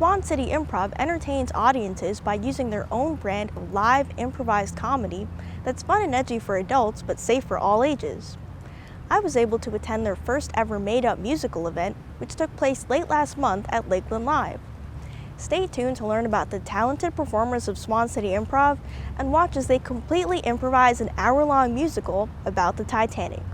Swan City Improv entertains audiences by using their own brand of live improvised comedy that's fun and edgy for adults but safe for all ages. I was able to attend their first ever made-up musical event, which took place late last month at Lakeland Live. Stay tuned to learn about the talented performers of Swan City Improv and watch as they completely improvise an hour-long musical about the Titanic.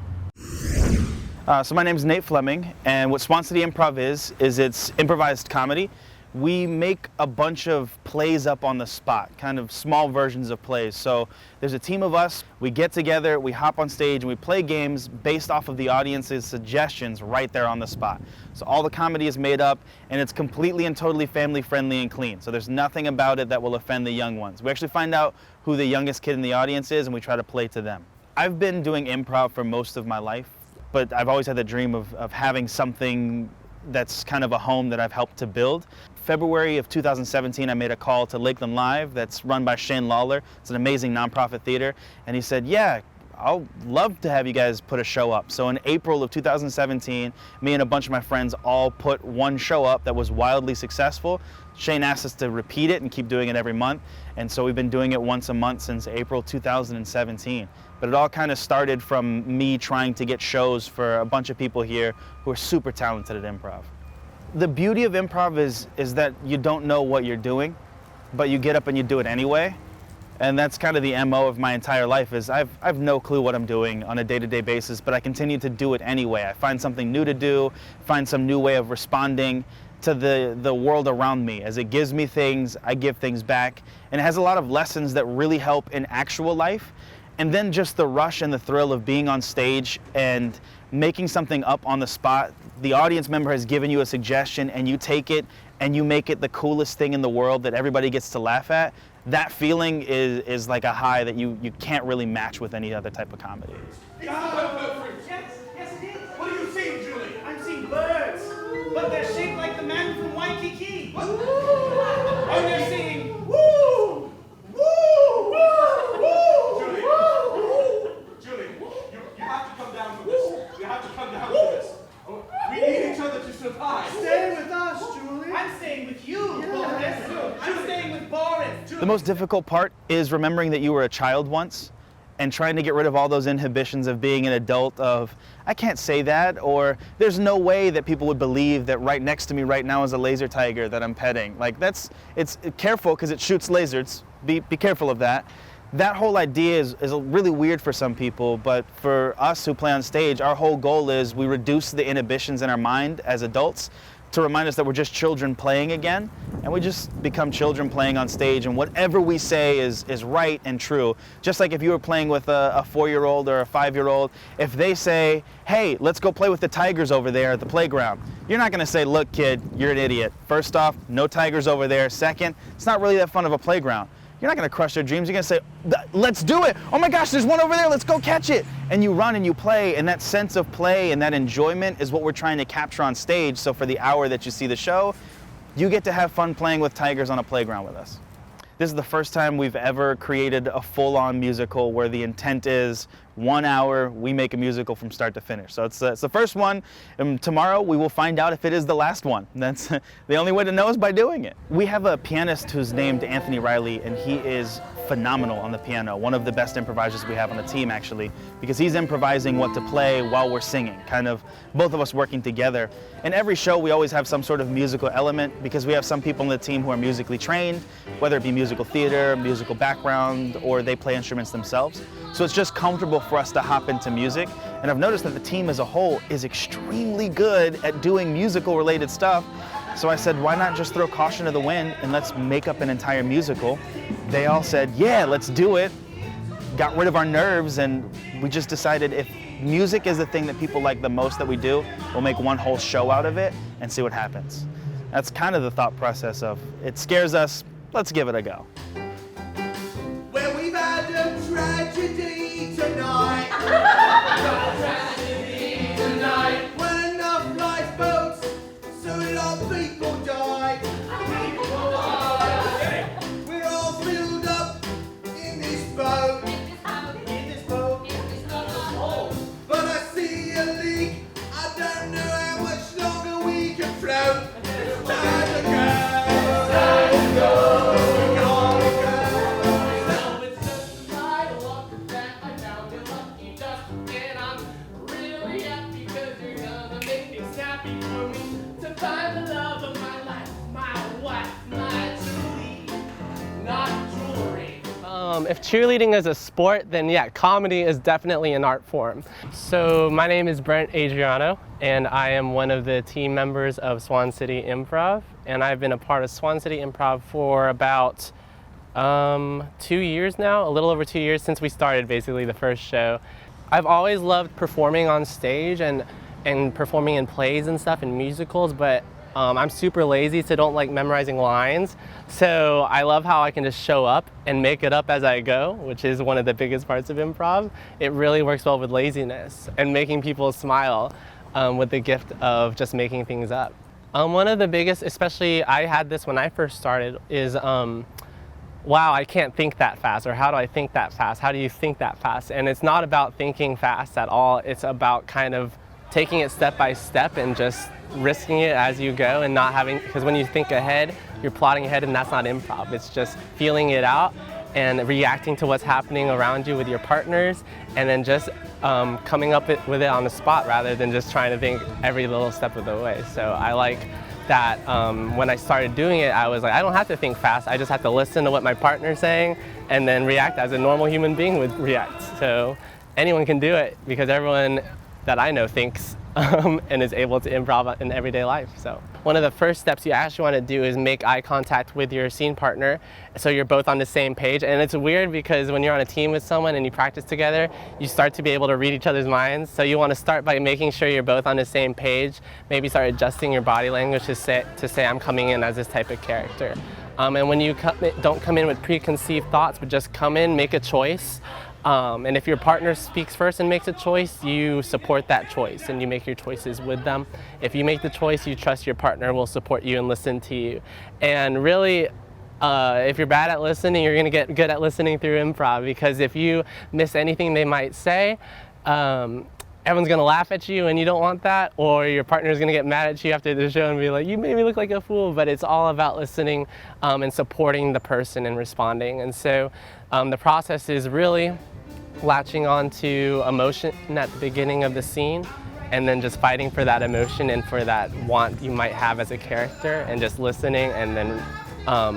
So my name is Nate Fleming, and what Swan City Improv is it's improvised comedy. We make a bunch of plays up on the spot, kind of small versions of plays. So there's a team of us, we get together, we hop on stage, and we play games based off of the audience's suggestions right there on the spot. So all the comedy is made up, and it's completely and totally family friendly and clean. So there's nothing about it that will offend the young ones. We actually find out who the youngest kid in the audience is, and we try to play to them. I've been doing improv for most of my life, but I've always had the dream of having something that's kind of a home that I've helped to build. February of 2017, I made a call to Lakeland Live that's run by Shane Lawler. It's an amazing nonprofit theater. And he said, yeah, I'll love to have you guys put a show up. So in April of 2017, me and a bunch of my friends all put one show up that was wildly successful. Shane asked us to repeat it and keep doing it every month. And so we've been doing it once a month since April 2017. But it all kind of started from me trying to get shows for a bunch of people here who are super talented at improv. The beauty of improv is that you don't know what you're doing, but you get up and you do it anyway. And that's kind of the MO of my entire life is I've no clue what I'm doing on a day-to-day basis, but I continue to do it anyway. I find something new to do, find some new way of responding to the world around me. As it gives me things, I give things back. And it has a lot of lessons that really help in actual life. And then just the rush and the thrill of being on stage and making something up on the spot. The audience member has given you a suggestion and you take it and you make it the coolest thing in the world that everybody gets to laugh at. That feeling is like a high that you can't really match with any other type of comedy. Yes, it is. What are you seeing, Julie? I'm seeing birds, but they're shaped like the man from Waikiki. What? Oh, you're seeing woo, woo, woo, woo. Julie, you have to come down from this. You have to come down from this. We need each other to survive. Stay with us, Julie. I'm staying with you, Boris. I'm staying with Boris. The most difficult part is remembering that you were a child once and trying to get rid of all those inhibitions of being an adult of, I can't say that, or there's no way that people would believe that right next to me right now is a laser tiger that I'm petting. Like it's careful because it shoots lasers. Be careful of that. That whole idea is really weird for some people, but for us who play on stage, our whole goal is we reduce the inhibitions in our mind as adults to remind us that we're just children playing again, and we just become children playing on stage, and whatever we say is right and true. Just like if you were playing with a 4-year-old or a 5-year-old, if they say, hey, let's go play with the tigers over there at the playground, you're not gonna say, look kid, you're an idiot. First off, no tigers over there. Second, it's not really that fun of a playground. You're not gonna crush their dreams. You're gonna say, let's do it. Oh my gosh, there's one over there, let's go catch it. And you run and you play, and that sense of play and that enjoyment is what we're trying to capture on stage. So for the hour that you see the show, you get to have fun playing with tigers on a playground with us. This is the first time we've ever created a full-on musical where the intent is 1 hour, we make a musical from start to finish. So it's the first one, and tomorrow we will find out if it is the last one. That's the only way to know is by doing it. We have a pianist who's named Anthony Riley, and he is phenomenal on the piano. One of the best improvisers we have on the team, actually, because he's improvising what to play while we're singing, kind of both of us working together. In every show, we always have some sort of musical element because we have some people on the team who are musically trained, whether it be musical theater, musical background, or they play instruments themselves. So it's just comfortable for us to hop into music. And I've noticed that the team as a whole is extremely good at doing musical related stuff. So I said, why not just throw caution to the wind and let's make up an entire musical? They all said, yeah, let's do it. Got rid of our nerves, and we just decided if music is the thing that people like the most that we do, we'll make one whole show out of it and see what happens. That's kind of the thought process of, it scares us, let's give it a go. Well, we've had a tragedy tonight. Tragedy tonight. When enough lifeboats, so a lot of people died. We're all filled up in this boat. But I see a leak. I don't know how much longer we can float. Time to go. find the love of my life, my wife, my Julie, not jewelry. If cheerleading is a sport, then yeah, comedy is definitely an art form. So my name is Brent Adriano, and I am one of the team members of Swan City Improv, and I've been a part of Swan City Improv for about 2 years now, a little over 2 years since we started basically the first show. I've always loved performing on stage and performing in plays and stuff and musicals, but I'm super lazy, so don't like memorizing lines. So I love how I can just show up and make it up as I go, which is one of the biggest parts of improv. It really works well with laziness and making people smile with the gift of just making things up. One of the biggest, especially I had this when I first started, is wow, I can't think that fast, or how do I think that fast? How do you think that fast? And it's not about thinking fast at all. It's about kind of taking it step by step and just risking it as you go, and not having, because when you think ahead, you're plotting ahead, and that's not improv. It's just feeling it out and reacting to what's happening around you with your partners, and then just coming up with it on the spot rather than just trying to think every little step of the way. So I like that when I started doing it, I was like, I don't have to think fast, I just have to listen to what my partner's saying and then react as a normal human being would react. So anyone can do it, because everyone that I know thinks and is able to improv in everyday life. So one of the first steps you actually want to do is make eye contact with your scene partner, so you're both on the same page. And it's weird because when you're on a team with someone and you practice together, you start to be able to read each other's minds. So you want to start by making sure you're both on the same page. Maybe start adjusting your body language to say I'm coming in as this type of character. And when you don't come in with preconceived thoughts, but just come in, make a choice. And if your partner speaks first and makes a choice, you support that choice and you make your choices with them. If you make the choice, you trust your partner will support you and listen to you. And really, if you're bad at listening, you're gonna get good at listening through improv, because if you miss anything they might say, everyone's gonna laugh at you, and you don't want that, or your partner's gonna get mad at you after the show and be like, you made me look like a fool. But it's all about listening and supporting the person and responding. And so the process is really latching on to emotion at the beginning of the scene, and then just fighting for that emotion and for that want you might have as a character, and just listening and then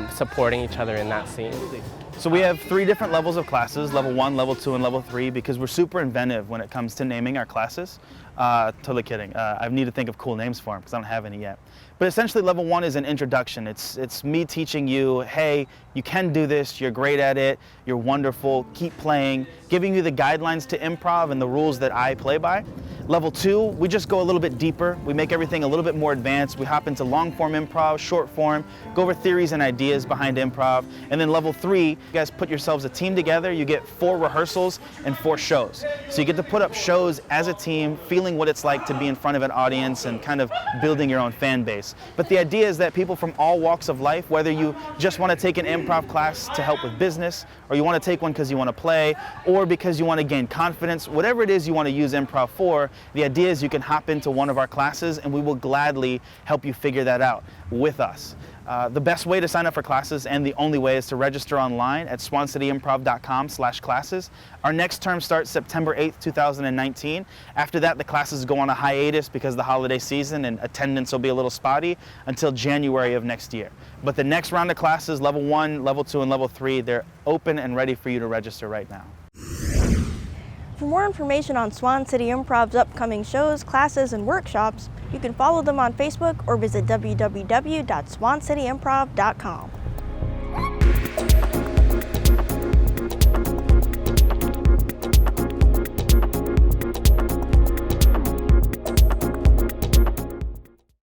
supporting each other in that scene. So we have 3 different levels of classes, level 1, level 2, and level 3, because we're super inventive when it comes to naming our classes. Totally kidding. I need to think of cool names for them because I don't have any yet. But essentially level 1 is an introduction. It's me teaching you, hey, you can do this, you're great at it, you're wonderful, keep playing, giving you the guidelines to improv and the rules that I play by. Level 2, we just go a little bit deeper. We make everything a little bit more advanced. We hop into long form improv, short form, go over theories and ideas behind improv. And then level 3, you guys put yourselves a team together. You get 4 rehearsals and 4 shows. So you get to put up shows as a team, feeling what it's like to be in front of an audience and kind of building your own fan base. But the idea is that people from all walks of life, whether you just want to take an improv class to help with business, or you want to take one because you want to play, or because you want to gain confidence, whatever it is you want to use improv for, the idea is you can hop into one of our classes and we will gladly help you figure that out with us. The best way to sign up for classes, and the only way, is to register online at swancityimprov.com/classes. Our next term starts September 8th, 2019. After that, the classes go on a hiatus because of the holiday season and attendance will be a little spotty until January of next year. But the next round of classes, level 1, level 2, and level 3, they're open and ready for you to register right now. For more information on Swan City Improv's upcoming shows, classes, and workshops, you can follow them on Facebook or visit www.swancityimprov.com.